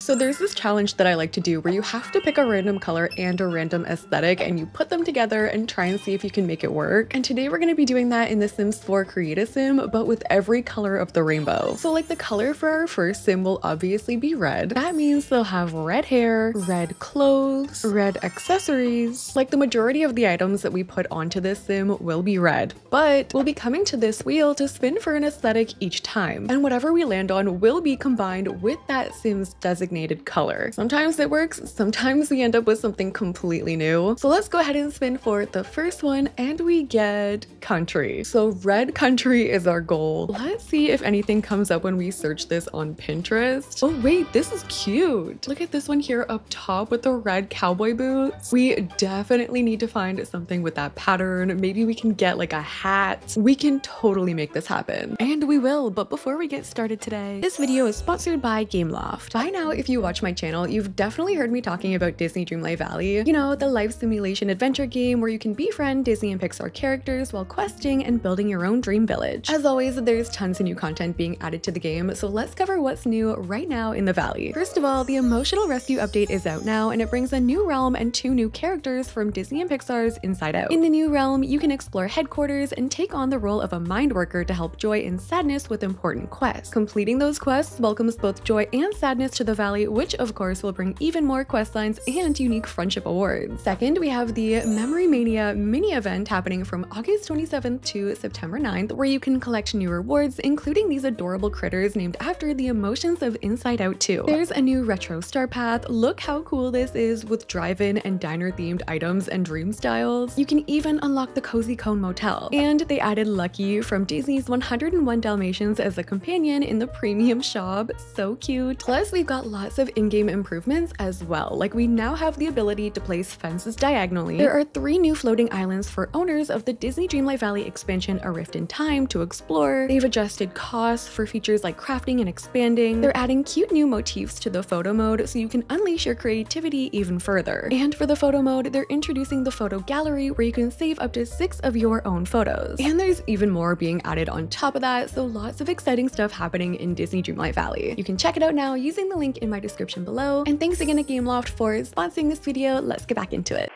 So there's this challenge that I like to do where you have to pick a random color and a random aesthetic and you put them together and try and see if you can make it work. And today we're going to be doing that in the Sims 4 Create a Sim, but with every color of the rainbow. So like the color for our first sim will obviously be red. That means they'll have red hair, red clothes, red accessories. Like the majority of the items that we put onto this sim will be red, but we'll be coming to this wheel to spin for an aesthetic each time. And whatever we land on will be combined with that sim's designated color. Sometimes it works, sometimes we end up with something completely new. So let's go ahead and spin for the first one and we get country. So red country is our goal. Let's see if anything comes up when we search this on Pinterest. Oh wait, this is cute. Look at this one here up top with the red cowboy boots. We definitely need to find something with that pattern. Maybe we can get like a hat. We can totally make this happen. And we will, but before we get started today, this video is sponsored by Gameloft. By now, if you watch my channel, you've definitely heard me talking about Disney Dreamlight Valley. You know, the life simulation adventure game where you can befriend Disney and Pixar characters while questing and building your own dream village. As always, there's tons of new content being added to the game, so let's cover what's new right now in the valley. First of all, the Emotional Rescue update is out now, and it brings a new realm and 2 new characters from Disney and Pixar's Inside Out. In the new realm, you can explore headquarters and take on the role of a mind worker to help Joy and Sadness with important quests. Completing those quests welcomes both joy and sadness to the valley, which of course will bring even more quest lines and unique friendship awards. Second, we have the Memory Mania mini event happening from August 27th to September 9th, where you can collect new rewards, including these adorable critters named after the emotions of Inside Out 2. There's a new retro star path. Look how cool this is with drive-in and diner themed items and dream styles. You can even unlock the Cozy Cone Motel. And they added Lucky from Disney's 101 Dalmatians as a companion in the premium shop. So cute. Plus, we've got lots of in-game improvements as well. Like we now have the ability to place fences diagonally. There are 3 new floating islands for owners of the Disney Dreamlight Valley expansion A Rift in Time to explore. They've adjusted costs for features like crafting and expanding. They're adding cute new motifs to the photo mode so you can unleash your creativity even further. And for the photo mode, they're introducing the photo gallery where you can save up to 6 of your own photos. And there's even more being added on top of that, so lots of exciting stuff happening in Disney Dreamlight Valley. You can check it out now using the link in my description below. And thanks again to Gameloft for sponsoring this video. Let's get back into it.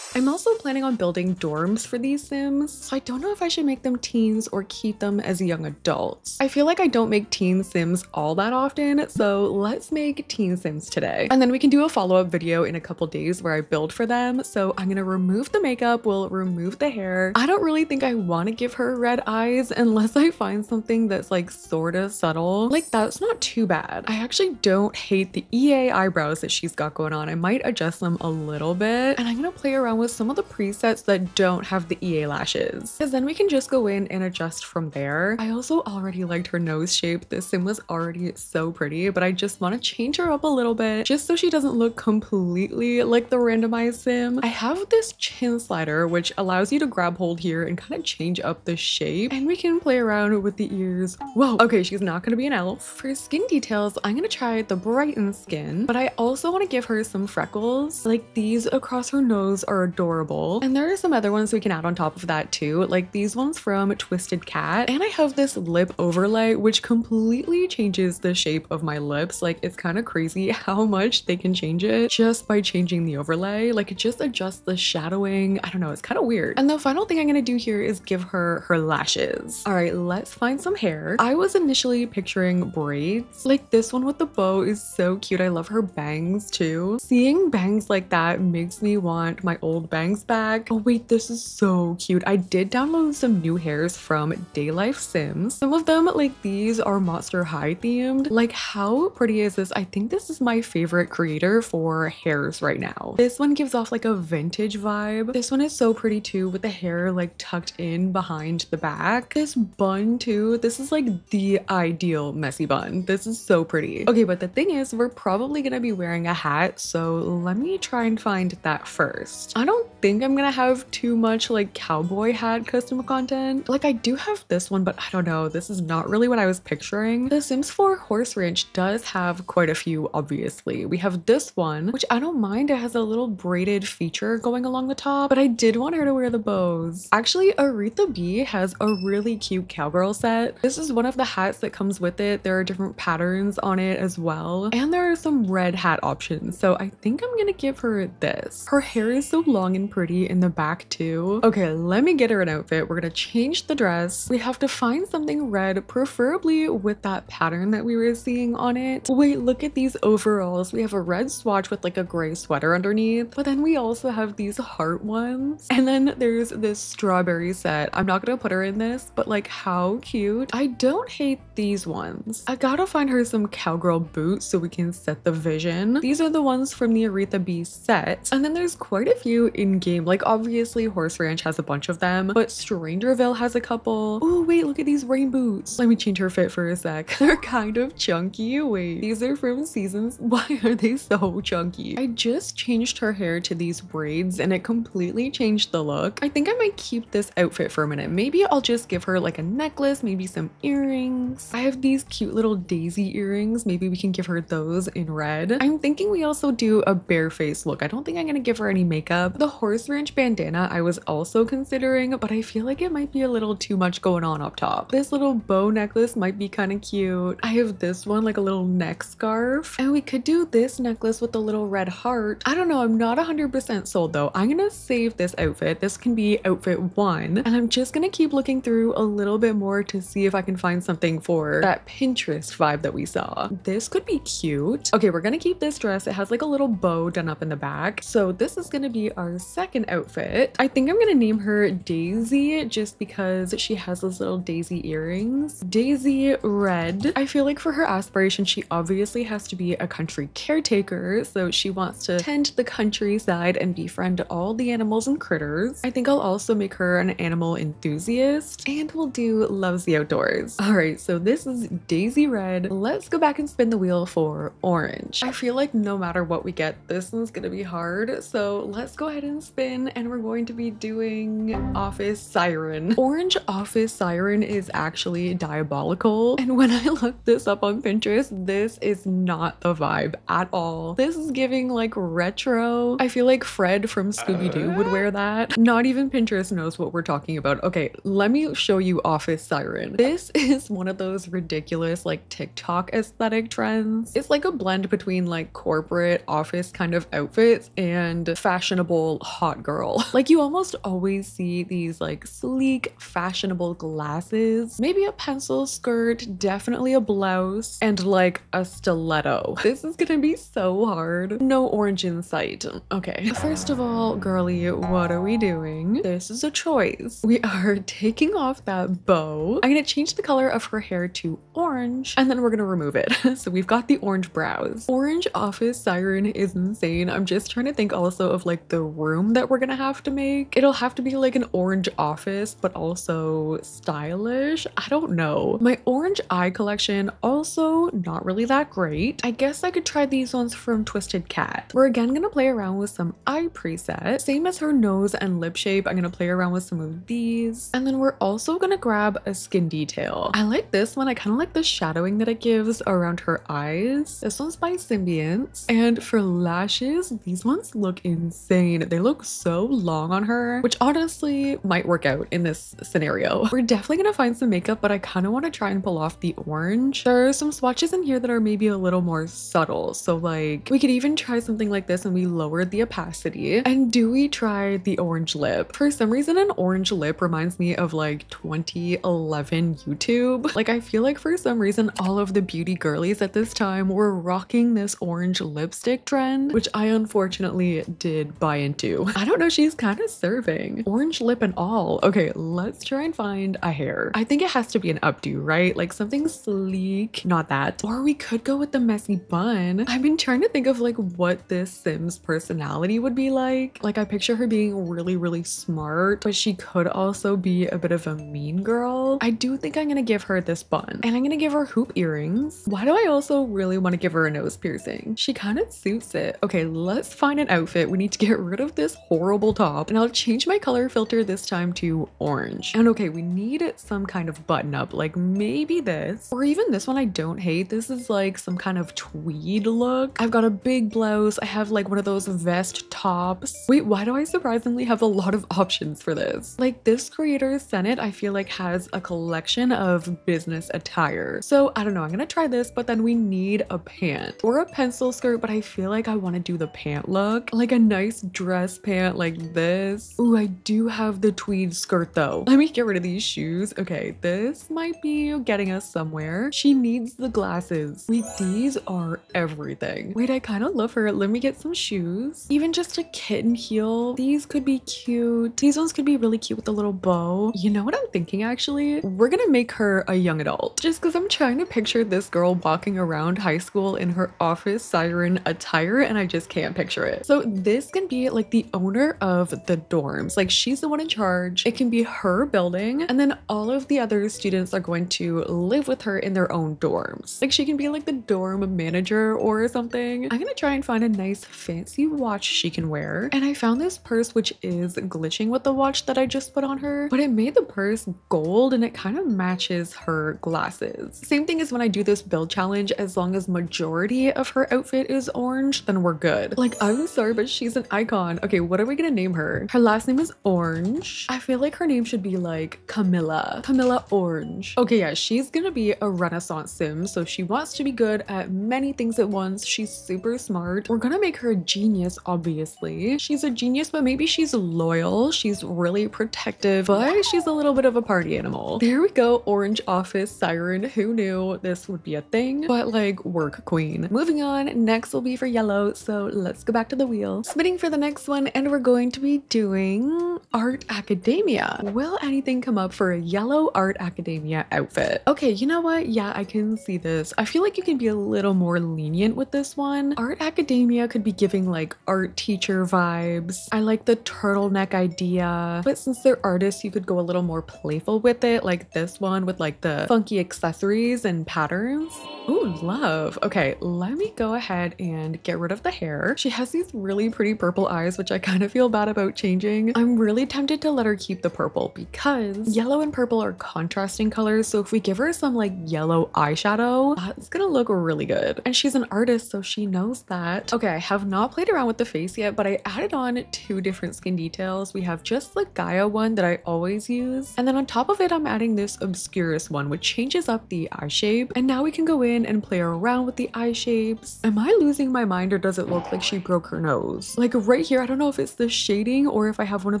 I'm also planning on building dorms for these sims, so I don't know if I should make them teens or keep them as young adults. I feel like I don't make teen sims all that often, so let's make teen sims today. And then we can do a follow-up video in a couple days where I build for them. So I'm gonna remove the makeup, we'll remove the hair. I don't really think I want to give her red eyes unless I find something that's like sort of subtle. Like that's not too bad. I actually don't hate the EA eyebrows that she's got going on. I might adjust them a little bit, and I'm gonna play around with some of the presets that don't have the EA lashes, because then we can just go in and adjust from there. I also already liked her nose shape. This sim was already so pretty, but I just want to change her up a little bit just so she doesn't look completely like the randomized sim. I have this chin slider which allows you to grab hold here and kind of change up the shape, and we can play around with the ears. Whoa, okay, she's not gonna be an elf. For skin details, I'm gonna try the Brighten skin, but I also want to give her some freckles. Like these across her nose are adorable. And there are some other ones we can add on top of that too, like these ones from Twisted Cat. And I have this lip overlay which completely changes the shape of my lips. Like it's kind of crazy how much they can change it just by changing the overlay. Like it just adjusts the shadowing. I don't know, it's kind of weird. And the final thing I'm gonna do here is give her her lashes. All right, let's find some hair. I was initially picturing braids. Like this one with the bow is so cute. I love her bangs too. Seeing bangs like that makes me want my old bangs back. Oh wait, this is so cute. I did download some new hairs from Daylife Sims. Some of them, like these, are Monster High themed. Like how pretty is this? I think this is my favorite creator for hairs right now. This one gives off like a vintage vibe. This one is so pretty too, with the hair like tucked in behind the back. This bun too, this is like the ideal messy bun. This is so pretty. Okay, but the thing is, we're probably gonna be wearing a hat, so let me try and find that first. I don't think I'm gonna have too much like cowboy hat custom content. Like I do have this one, but I don't know. This is not really what I was picturing. The Sims 4 horse ranch does have quite a few, obviously. We have this one, which I don't mind. It has a little braided feature going along the top, but I did want her to wear the bows. Actually, Aretha B has a really cute cowgirl set. This is one of the hats that comes with it. There are different patterns on it as well. And there are some red hat options. So I think I'm gonna give her this. Her hair is so long and pretty in the back too. Okay, let me get her an outfit. We're gonna change the dress. We have to find something red, preferably with that pattern that we were seeing on it. Wait, look at these overalls. We have a red swatch with like a gray sweater underneath, but then we also have these heart ones. And then there's this strawberry set. I'm not gonna put her in this, but like how cute. I don't hate these ones. I gotta find her some cowgirl boots so we can set the vision. These are the ones from the Aretha B set. And then there's quite a few in game. Like obviously Horse Ranch has a bunch of them, but Strangerville has a couple. Oh wait, look at these rain boots. Let me change her fit for a sec. They're kind of chunky. Wait, these are from Seasons. Why are they so chunky? I just changed her hair to these braids and it completely changed the look. I think I might keep this outfit for a minute. Maybe I'll just give her like a necklace, maybe some earrings. I have these cute little daisy earrings. Maybe we can give her those in red. I'm thinking we also do a bare face look. I don't think I'm gonna give her any makeup. The Horse Ranch bandana I was also considering, but I feel like it might be a little too much going on up top. This little bow necklace might be kind of cute. I have this one, like a little neck scarf, and we could do this necklace with a little red heart. I don't know, I'm not 100% sold though. I'm gonna save this outfit. This can be outfit 1, and I'm just gonna keep looking through a little bit more to see if I can find something for that Pinterest vibe that we saw. This could be cute. Okay, we're gonna keep this dress. It has like a little bow done up in the back. So this is gonna be our second outfit. I think I'm gonna name her Daisy just because she has those little daisy earrings. Daisy Red. I feel like for her aspiration, she obviously has to be a country caretaker. So she wants to tend the countryside and befriend all the animals and critters. I think I'll also make her an animal enthusiast, and we'll do loves the outdoors. All right, so this is Daisy Red. Let's go back and spin the wheel for orange. I feel like no matter what we get, this one's gonna be hard. So let's go ahead and spin, and we're going to be doing Office Siren. Orange Office Siren is actually diabolical. And when I looked this up on Pinterest, this is not the vibe at all. This is giving like retro. I feel like Fred from Scooby-Doo would wear that. Not even Pinterest knows what we're talking about. Okay, let me show you Office Siren. This is one of those ridiculous like TikTok aesthetic trends. It's like a blend between like corporate office kind of outfits and fashionable hot girl. Like you almost always see these like sleek, fashionable glasses, maybe a pencil skirt, definitely a blouse, and like a stiletto. This is gonna be so hard. No orange in sight. Okay, first of all, girly, what are we doing? This is a choice. We are taking off that bow. I'm gonna change the color of her hair to orange, and then we're gonna remove it. So we've got the orange brows. Orange Office Siren is insane. I'm just trying to think also of like the room that we're gonna have to make. It'll have to be like an orange office, but also stylish. I don't know. My orange eye collection, also not really that great. I guess I could try these ones from Twisted Cat. We're again gonna play around with some eye presets. Same as her nose and lip shape, I'm gonna play around with some of these. And then we're also gonna grab a skin detail. I like this one. I kind of like the shadowing that it gives around her eyes. This one's by Symbiance. And for lashes, these ones look insane. They look so long on her, which honestly might work out in this scenario. We're definitely gonna find some makeup, but I kind of want to try and pull off the orange. There are some swatches in here that are maybe a little more subtle. So like we could even try something like this and we lowered the opacity. And do we try the orange lip? For some reason, an orange lip reminds me of like 2011 YouTube. Like I feel like for some reason, all of the beauty girlies at this time were rocking this orange lipstick trend, which I unfortunately did buy into. I don't know, she's kind of serving. Orange lip and all. Okay, let's try and find a hair. I think it has to be an updo, right? Like something sleek, not that. Or we could go with the messy bun. I've been trying to think of like what this Sims personality would be like. Like I picture her being really, really smart, but she could also be a bit of a mean girl. I do think I'm gonna give her this bun, and I'm gonna give her hoop earrings. Why do I also really want to give her a nose piercing? She kind of suits it. Okay, let's find an outfit. We need to get rid rid of this horrible top and I'll change my color filter this time to orange. And okay, we need some kind of button up, like maybe this, or even this one I don't hate. This is like some kind of tweed look. I've got a big blouse. I have like one of those vest tops. Wait, why do I surprisingly have a lot of options for this? Like this creator, Senate, I feel like has a collection of business attire. So I don't know, I'm gonna try this, but then we need a pant or a pencil skirt, but I feel like I want to do the pant look, like a nice dress pant like this. Ooh, I do have the tweed skirt though. Let me get rid of these shoes. Okay, this might be getting us somewhere. She needs the glasses. Wait, these are everything. Wait, I kind of love her. Let me get some shoes. Even just a kitten heel. These could be cute. These ones could be really cute with a little bow. You know what I'm thinking actually? We're gonna make her a young adult. Just because I'm trying to picture this girl walking around high school in her office siren attire and I just can't picture it. So this can be like the owner of the dorms. Like she's the one in charge. It can be her building and then all of the other students are going to live with her in their own dorms. Like she can be like the dorm manager or something. I'm gonna try and find a nice fancy watch she can wear. And I found this purse which is glitching with the watch that I just put on her, but it made the purse gold and it kind of matches her glasses. Same thing as when I do this build challenge, as long as majority of her outfit is orange, then we're good. Like, I'm sorry, but she's an icon. Okay, what are we gonna name her? Her last name is Orange. I feel like her name should be like Camilla. Camilla Orange. Okay, yeah, she's gonna be a Renaissance sim, so she wants to be good at many things at once. She's super smart. We're gonna make her a genius, obviously. She's a genius, but maybe she's loyal. She's really protective, but she's a little bit of a party animal. There we go, Orange office siren. Who knew this would be a thing? But like, work queen. Moving on, next will be for yellow, so let's go back to the wheel. Spinning for the next one, and we're going to be doing Art Academia. Will anything come up for a yellow Art Academia outfit? Okay, you know what? Yeah, I can see this. I feel like you can be a little more lenient with this one. Art Academia could be giving like art teacher vibes. I like the turtleneck idea, but since they're artists, you could go a little more playful with it, like this one with like the funky accessories and patterns. Ooh, love. Okay, let me go ahead and get rid of the hair. She has these really pretty purple eyes, which I kind of feel bad about changing. I'm really tempted to let her keep the purple because yellow and purple are contrasting colors. So if we give her some like yellow eyeshadow, that's gonna look really good. And she's an artist, so she knows that. Okay, I have not played around with the face yet, but I added on 2 different skin details. We have just the Gaia one that I always use. And then on top of it, I'm adding this Obscurus one, which changes up the eye shape. And now we can go in and play around with the eye shapes. Am I losing my mind or does it look like she broke her nose? Like right here, I don't know if it's the shading or if I have one of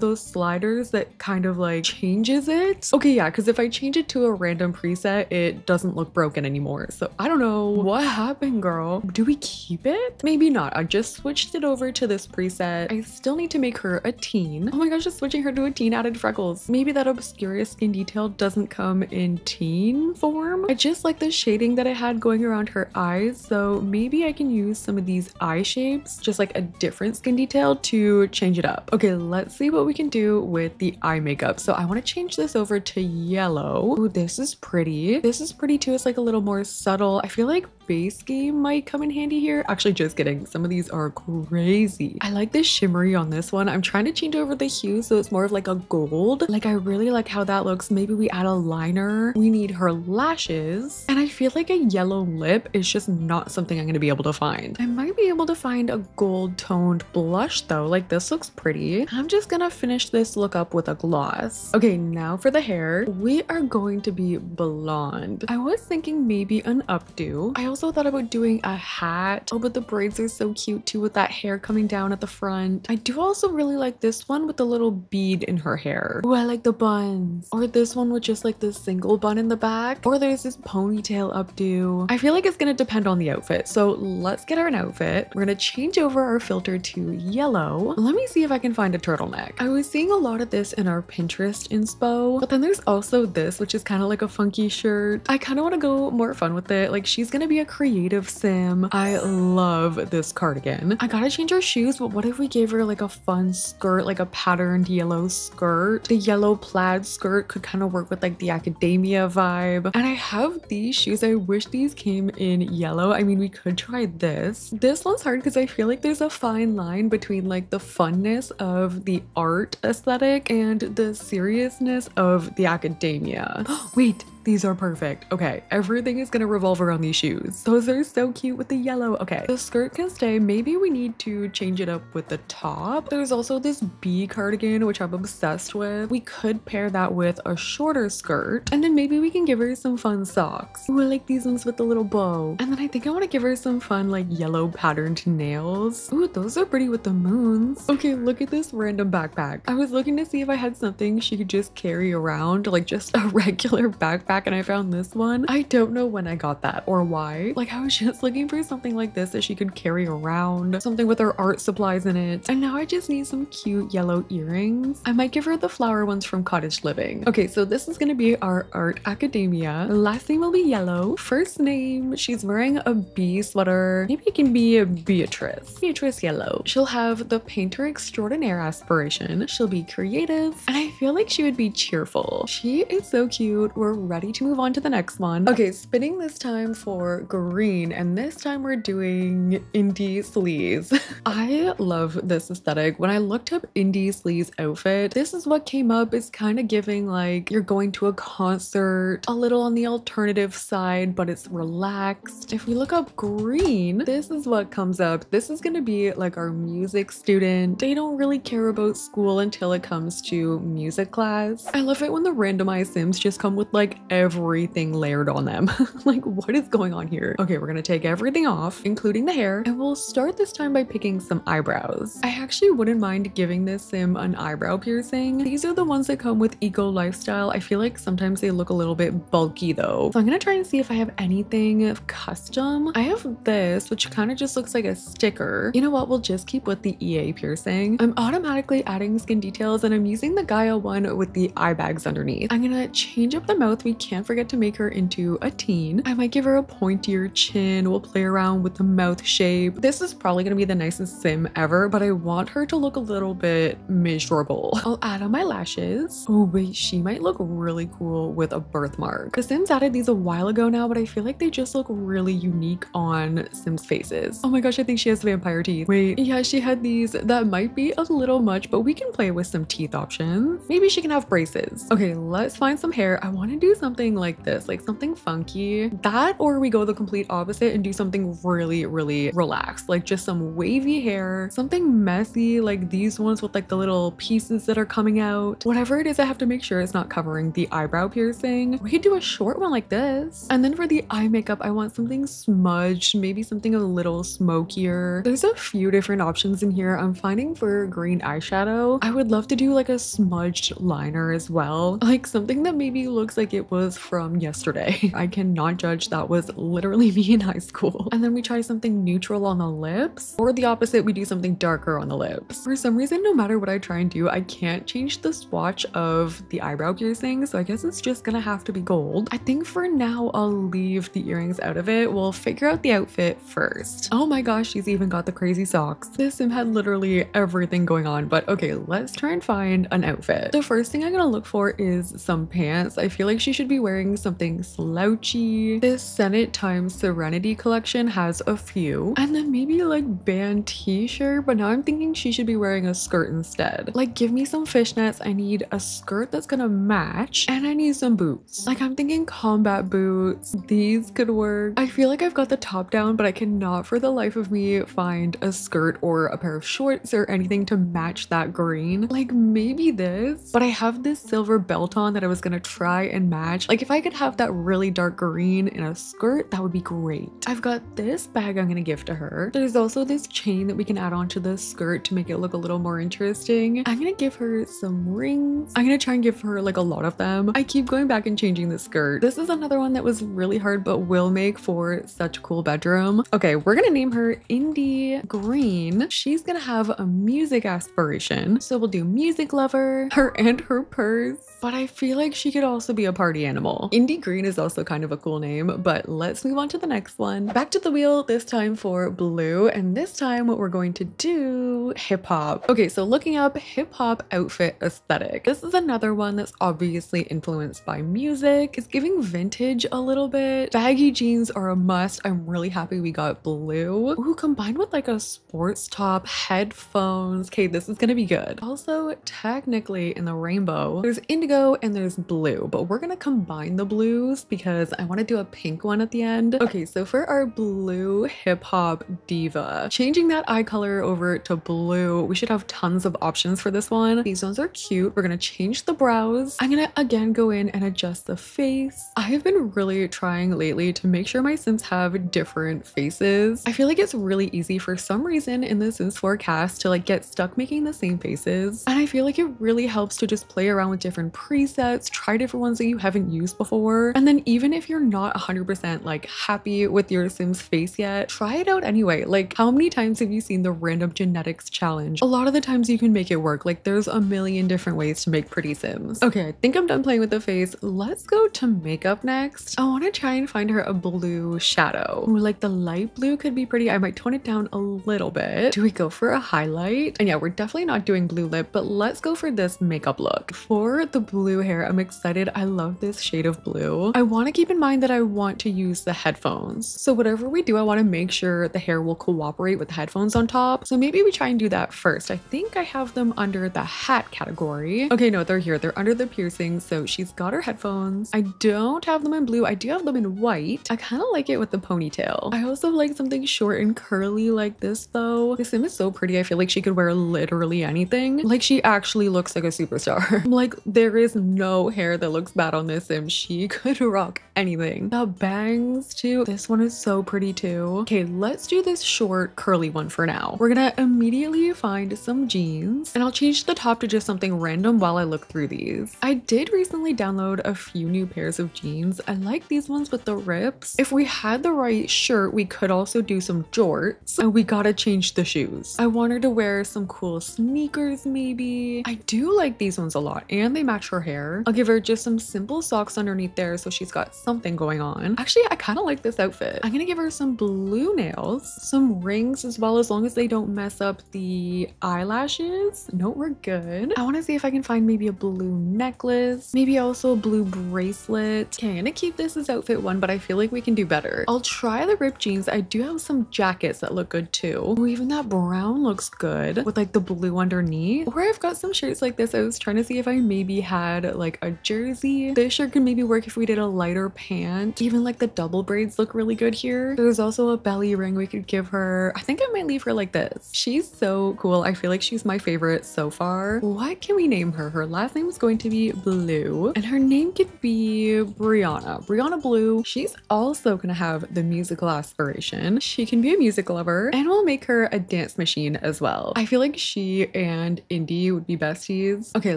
those sliders that kind of like changes it. Okay, yeah, because if I change it to a random preset, it doesn't look broken anymore. So I don't know what happened, girl. Do we keep it? Maybe not. I just switched it over to this preset. I still need to make her a teen. Oh my gosh, just switching her to a teen added freckles. Maybe that Obscurus skin detail doesn't come in teen form. I just like the shading that I had going around her eyes, so maybe I can use some of these eye shapes, just like a different skin detail to change it up. Okay, let's see what we can do with the eye makeup. So I want to change this over to yellow. Ooh, this is pretty. This is pretty too. It's like a little more subtle. I feel like base game might come in handy here. Actually, just kidding. Some of these are crazy. I like the shimmery on this one. I'm trying to change over the hue so it's more of like a gold. Like I really like how that looks. Maybe we add a liner. We need her lashes. And I feel like a yellow lip is just not something I'm going to be able to find. I might be able to find a gold toned blush though. Like this looks pretty. I'm just gonna finish this look up with a gloss. Okay, now for the hair. We are going to be blonde. I was thinking maybe an updo. I also thought about doing a hat. Oh, but the braids are so cute too with that hair coming down at the front. I do also really like this one with the little bead in her hair. Oh, I like the buns. Or this one with just like the single bun in the back. Or there's this ponytail updo. I feel like it's gonna depend on the outfit. So let's get her an outfit. We're gonna change over our filter to yellow. Let me see if I can find a turtleneck. I was seeing a lot of this in our Pinterest inspo, but then there's also this, which is kind of like a funky shirt. I kind of want to go more fun with it. Like she's gonna be a creative sim. I love this cardigan. I gotta change her shoes, but what if we gave her like a fun skirt, like a patterned yellow skirt? The yellow plaid skirt could kind of work with like the academia vibe. And I have these shoes. I wish these came in yellow. I mean, we could try this. This This one's hard because I feel like there's a fine line between like the funness of the art aesthetic and the seriousness of the academia. Wait, these are perfect. Okay, everything is gonna revolve around these shoes. Those are so cute with the yellow. Okay, the skirt can stay. Maybe we need to change it up with the top. There's also this bee cardigan, which I'm obsessed with. We could pair that with a shorter skirt, and then maybe we can give her some fun socks. Ooh, I like these ones with the little bow. And then I think I want to give her some fun like yellow patterned nails. Ooh, those are pretty with the moons. Okay, look at this random backpack. I was looking to see if I had something she could just carry around, like just a regular backpack, and I found this one. I don't know when I got that or why. Like I was just looking for something like this that she could carry around, something with her art supplies in it. And now I just need some cute yellow earrings. I might give her the flower ones from Cottage Living. Okay, so this is gonna be our art academia. Last name will be yellow. First name, she's wearing a bee sweater. Maybe it can be a Beatrice. Beatrice yellow. She'll have the painter extraordinaire aspiration. She'll be creative, and I feel like she would be cheerful. She is so cute. We're ready to move on to the next one. Okay, spinning this time for green, and this time we're doing indie sleaze. I love this aesthetic. When I looked up indie sleaze outfit, this is what came up. It's kind of giving like you're going to a concert, a little on the alternative side, but it's relaxed. If we look up green, this is what comes up. This is gonna be like our music student. They don't really care about school until it comes to music class. I love it when the randomized Sims just come with like everything layered on them. Like what is going on here? Okay, we're gonna take everything off, including the hair, and we'll start this time by picking some eyebrows. I actually wouldn't mind giving this Sim an eyebrow piercing. These are the ones that come with Eco Lifestyle. I feel like sometimes they look a little bit bulky though. So I'm gonna try and see if I have anything custom. I have this, which kind of just looks like a sticker. You know what? We'll just keep with the EA piercing. I'm automatically adding skin details, and I'm using the Gaia one with the eye bags underneath. I'm gonna change up the mouth. We can't forget to make her into a teen. I might give her a pointier chin. We'll play around with the mouth shape. This is probably gonna be the nicest Sim ever, but I want her to look a little bit miserable. I'll add on my lashes. Oh wait, she might look really cool with a birthmark. The Sims added these a while ago now, but I feel like they just look really unique on Sims faces. Oh my gosh, I think she has vampire teeth. Wait, yeah, she had these. That might be a little much, but we can play with some teeth options. Maybe she can have braces. Okay, let's find some hair. I want to do something like this, like something funky. That, or we go the complete opposite and do something really, really relaxed, like just some wavy hair, something messy like these ones with like the little pieces that are coming out. Whatever it is, I have to make sure it's not covering the eyebrow piercing. We could do a short one like this. And then for the eye makeup, I want something smudged, maybe something a little smokier. There's a few different options in here. I'm finding for green eyeshadow, I would love to do like a smudged liner as well, like something that maybe looks like it was from yesterday. I cannot judge. That was literally me in high school. And then we try something neutral on the lips, or the opposite, we do something darker on the lips. For some reason, no matter what I try and do, I can't change the swatch of the eyebrow piercing, so I guess it's just gonna have to be gold. I think for now I'll leave the earrings out of it. We'll figure out the outfit first. Oh my gosh, she's even got the crazy socks. This Sim had literally everything going on, but okay, let's try and find an outfit. The first thing I'm gonna look for is some pants. I feel like she should be wearing something slouchy. This Senate times Serenity collection has a few, and then maybe like band t-shirt, but now I'm thinking she should be wearing a skirt instead. Like give me some fishnets. I need a skirt that's gonna match, and I need some boots. Like I'm thinking combat boots. These could work. I feel like I've got the top down, but I cannot for the life of me find a skirt or a pair of shorts or anything to match that green. Like maybe this, but I have this silver belt on that I was gonna try and match. Like if I could have that really dark green in a skirt, that would be great. I've got this bag I'm gonna give to her. There's also this chain that we can add onto the skirt to make it look a little more interesting. I'm gonna give her some rings. I'm gonna try and give her like a lot of them. I keep going back and changing the skirt. This is another one that was really hard but will make for such a cool bedroom. Okay, we're gonna name her Indie Green. She's gonna have a music aspiration, so we'll do music lover, her and her purse. But I feel like she could also be a party party animal. Indie green is also kind of a cool name, but let's move on to the next one. Back to the wheel, this time for blue, and this time we're going to do hip hop. Okay, so looking up hip hop outfit aesthetic. This is another one that's obviously influenced by music. It's giving vintage a little bit. Baggy jeans are a must. I'm really happy we got blue. Ooh, combined with like a sports top, headphones. Okay, this is gonna be good. Also, technically in the rainbow, there's indigo and there's blue, but we're gonna combine the blues because I want to do a pink one at the end. Okay, so for our blue hip hop diva, changing that eye color over to blue, we should have tons of options for this one. These ones are cute. We're gonna change the brows. I'm gonna again go in and adjust the face. I have been really trying lately to make sure my Sims have different faces. I feel like it's really easy for some reason in the Sims 4 CAS to like get stuck making the same faces. And I feel like it really helps to just play around with different presets, try different ones that you haven't used before. And then even if you're not 100% like happy with your Sims face yet, try it out anyway. Like, how many times have you seen the random genetics challenge? A lot of the times you can make it work. Like, there's a million different ways to make pretty Sims. Okay, I think I'm done playing with the face. Let's go to makeup next. I want to try and find her a blue shadow. Ooh, like the light blue could be pretty. I might tone it down a little bit. Do we go for a highlight? And yeah, we're definitely not doing blue lip, but let's go for this makeup look. For the blue hair, I'm excited. I love this shade of blue. I want to keep in mind that I want to use the headphones. So whatever we do, I want to make sure the hair will cooperate with the headphones on top. So maybe we try and do that first. I think I have them under the hat category. Okay, no, they're here. They're under the piercings. So she's got her headphones. I don't have them in blue. I do have them in white. I kind of like it with the ponytail. I also like something short and curly like this though. This Sim is so pretty. I feel like she could wear literally anything. Like, she actually looks like a superstar. Like, there is no hair that looks bad on this Sim. She could rock anything. The bangs too. This one is so pretty too. Okay, let's do this short curly one for now. We're gonna immediately find some jeans and I'll change the top to just something random while I look through these. I did recently download a few new pairs of jeans. I like these ones with the rips. If we had the right shirt, we could also do some jorts, and we gotta change the shoes. I want her to wear some cool sneakers maybe. I do like these ones a lot and they match her hair. I'll give her just some simple socks underneath there so she's got something going on. Actually, I kind of like this outfit. I'm gonna give her some blue nails, some rings as well, as long as they don't mess up the eyelashes. No, we're good. I want to see if I can find maybe a blue necklace, maybe also a blue bracelet. Okay, I'm gonna keep this as outfit one, but I feel like we can do better. I'll try the ripped jeans. I do have some jackets that look good too. Oh, even that brown looks good with like the blue underneath. Or I've got some shirts like this. I was trying to see if I maybe had like a jersey. This shirt could maybe work if we did a lighter pant. Even like the double braids look really good here. There's also a belly ring we could give her. I think I might leave her like this. She's so cool. I feel like she's my favorite so far. What can we name her? Her last name is going to be Blue and her name could be Brianna. Brianna Blue. She's also gonna have the musical aspiration. She can be a music lover and we'll make her a dance machine as well. I feel like she and Indy would be besties. Okay,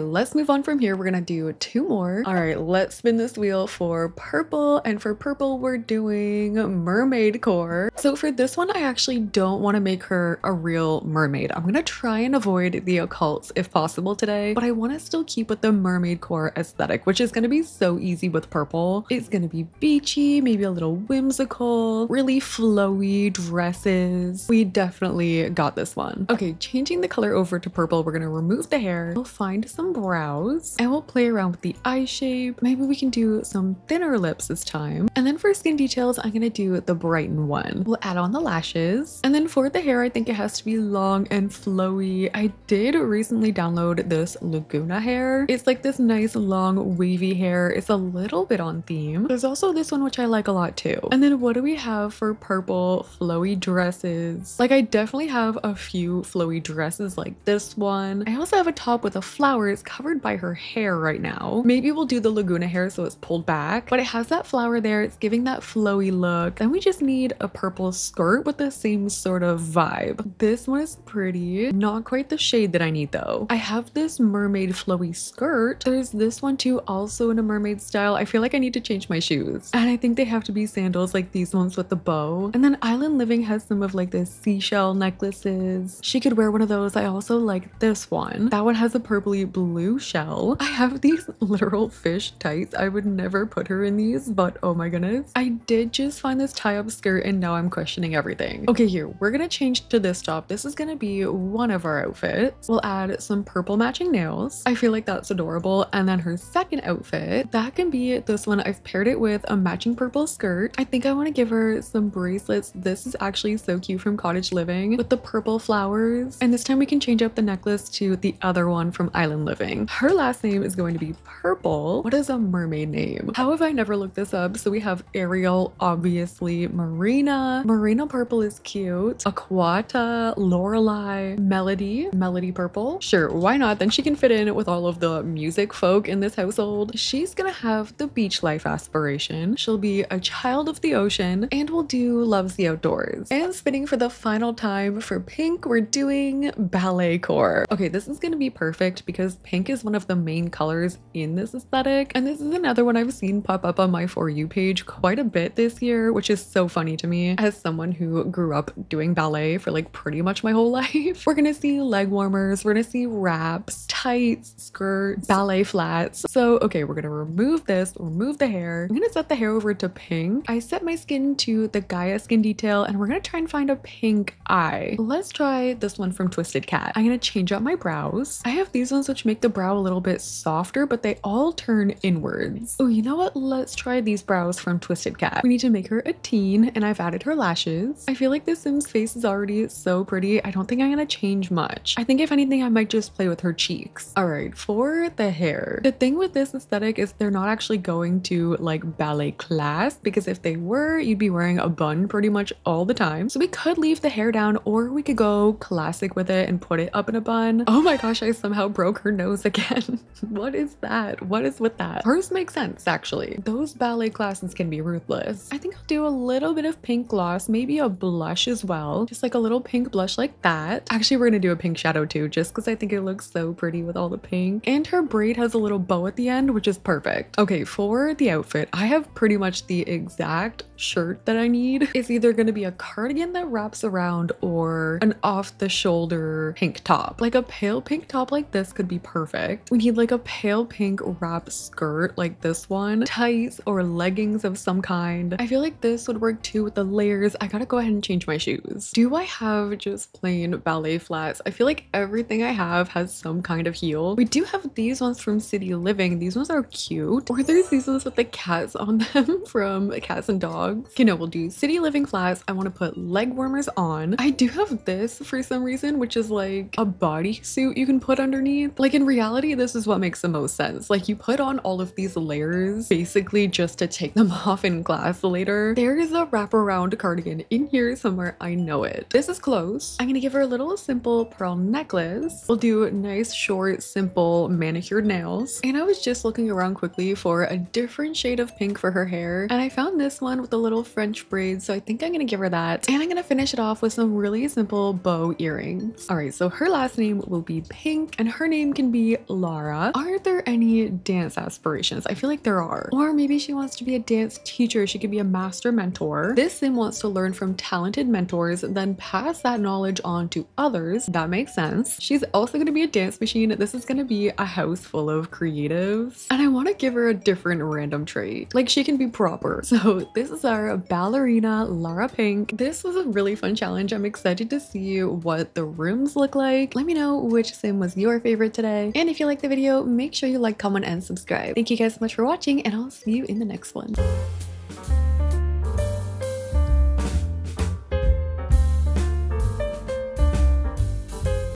let's move on from here. We're gonna do two more. All right, let's spin this wheel for purple, and for purple we're doing mermaid core. So for this one, I actually don't want to make her a real mermaid. I'm gonna try and avoid the occults if possible today, but I want to still keep with the mermaid core aesthetic, which is gonna be so easy with purple. It's gonna be beachy, maybe a little whimsical, really flowy dresses. We definitely got this one. Okay, changing the color over to purple, we're gonna remove the hair. We'll find some brows and we'll play around with the eye shape. Maybe we can do some thinner lips this time. And then for skin details, I'm gonna do the brighten one. We'll add on the lashes. And then for the hair, I think it has to be long and flowy. I did recently download this Laguna hair. It's like this nice long wavy hair. It's a little bit on theme. There's also this one which I like a lot too. And then what do we have for purple flowy dresses? Like, I definitely have a few flowy dresses like this one. I also have a top with a flower. It's covered by her hair right now. Maybe we'll do the Laguna hair so it's pulled back, but it has that flower there. It's giving that flowy look. Then we just need a purple skirt with the same sort of vibe. This one is pretty. Not quite the shade that I need though. I have this mermaid flowy skirt. There's this one too, also in a mermaid style. I feel like I need to change my shoes. And I think they have to be sandals like these ones with the bow. And then Island Living has some of like the seashell necklaces. She could wear one of those. I also like this one. That one has a purpley blue shell. I have these literal fish type tights. I would never put her in these, but oh my goodness. I did just find this tie-up skirt and now I'm questioning everything. Okay, here, we're gonna change to this top. This is gonna be one of our outfits. We'll add some purple matching nails. I feel like that's adorable. And then her second outfit, that can be this one. I've paired it with a matching purple skirt. I think I want to give her some bracelets. This is actually so cute from Cottage Living with the purple flowers. And this time we can change up the necklace to the other one from Island Living. Her last name is going to be Purple. What is a mermaid name? How have I never looked this up? So we have Ariel, obviously, Marina. Marina Purple is cute. Aquata, Lorelei, Melody Purple. Sure, why not? Then she can fit in with all of the music folk in this household. She's gonna have the beach life aspiration. She'll be a child of the ocean and will do loves the outdoors. And spinning for the final time for pink, we're doing ballet core. Okay, this is gonna be perfect because pink is one of the main colors in this aesthetic. And this is another one I've seen pop up on my For You page quite a bit this year, which is so funny to me as someone who grew up doing ballet for like pretty much my whole life. We're gonna see leg warmers, we're gonna see wraps, tights, skirts, ballet flats. So, okay, we're gonna remove this, remove the hair. I'm gonna set the hair over to pink. I set my skin to the Gaia skin detail and we're gonna try and find a pink eye. Let's try this one from Twisted Cat. I'm gonna change up my brows. I have these ones which make the brow a little bit softer, but they all turn inwards. Oh, you know what? Let's try these brows from Twisted Cat. We need to make her a teen and I've added her lashes. I feel like this Sim's face is already so pretty. I don't think I'm gonna change much. I think if anything, I might just play with her cheeks. All right, for the hair. The thing with this aesthetic is they're not actually going to like ballet class, because if they were, you'd be wearing a bun pretty much all the time. So we could leave the hair down or we could go classic with it and put it up in a bun. Oh my gosh, I somehow broke her nose again. What is that? What is with that? Hers makes sense, actually. Those ballet classes can be ruthless. I think I'll do a little bit of pink gloss, maybe a blush as well. Just like a little pink blush like that. Actually, we're gonna do a pink shadow too, just because I think it looks so pretty with all the pink. And her braid has a little bow at the end, which is perfect. Okay, for the outfit, I have pretty much the exact shirt that I need. It's either gonna be a cardigan that wraps around or an off-the-shoulder pink top. Like a pale pink top like this could be perfect. We need like a pale pink wrap skirt like this one, tights or leggings of some kind. I feel like this would work too with the layers. I gotta go ahead and change my shoes. Do I have just plain ballet flats? I feel like everything I have has some kind of heel. We do have these ones from City Living. These ones are cute. Or there's these ones with the cats on them from Cats and Dogs. You know, we'll do City Living flats. I want to put leg warmers on. I do have this for some reason, which is like a bodysuit you can put underneath. Like in reality, this is what makes the most sense. Like you put on all of these layers basically just to take them off in class later. There is a wraparound cardigan in here somewhere. I know it. This is close. I'm gonna give her a little simple pearl necklace. We'll do nice, short, simple manicured nails. And I was just looking around quickly for a different shade of pink for her hair. And I found this one with a little French braid. So I think I'm gonna give her that. And I'm gonna finish it off with some really simple bow earrings. All right, so her last name will be Pink and her name can be Lara. Are there any dance aspirations? I feel like there are. Or maybe she wants to be a dance teacher. She could be a master mentor. This sim wants to learn from talented mentors, then pass that knowledge on to others. That makes sense. She's also going to be a dance machine. This is going to be a house full of creatives. And I want to give her a different random trait. Like she can be proper. So this is our ballerina Lara Pink. This was a really fun challenge. I'm excited to see what the rooms look like. Let me know which sim was your favorite today. And if you liked the video, make sure you like, comment, and subscribe. Thank you guys so much for watching and I'll see you in the next one.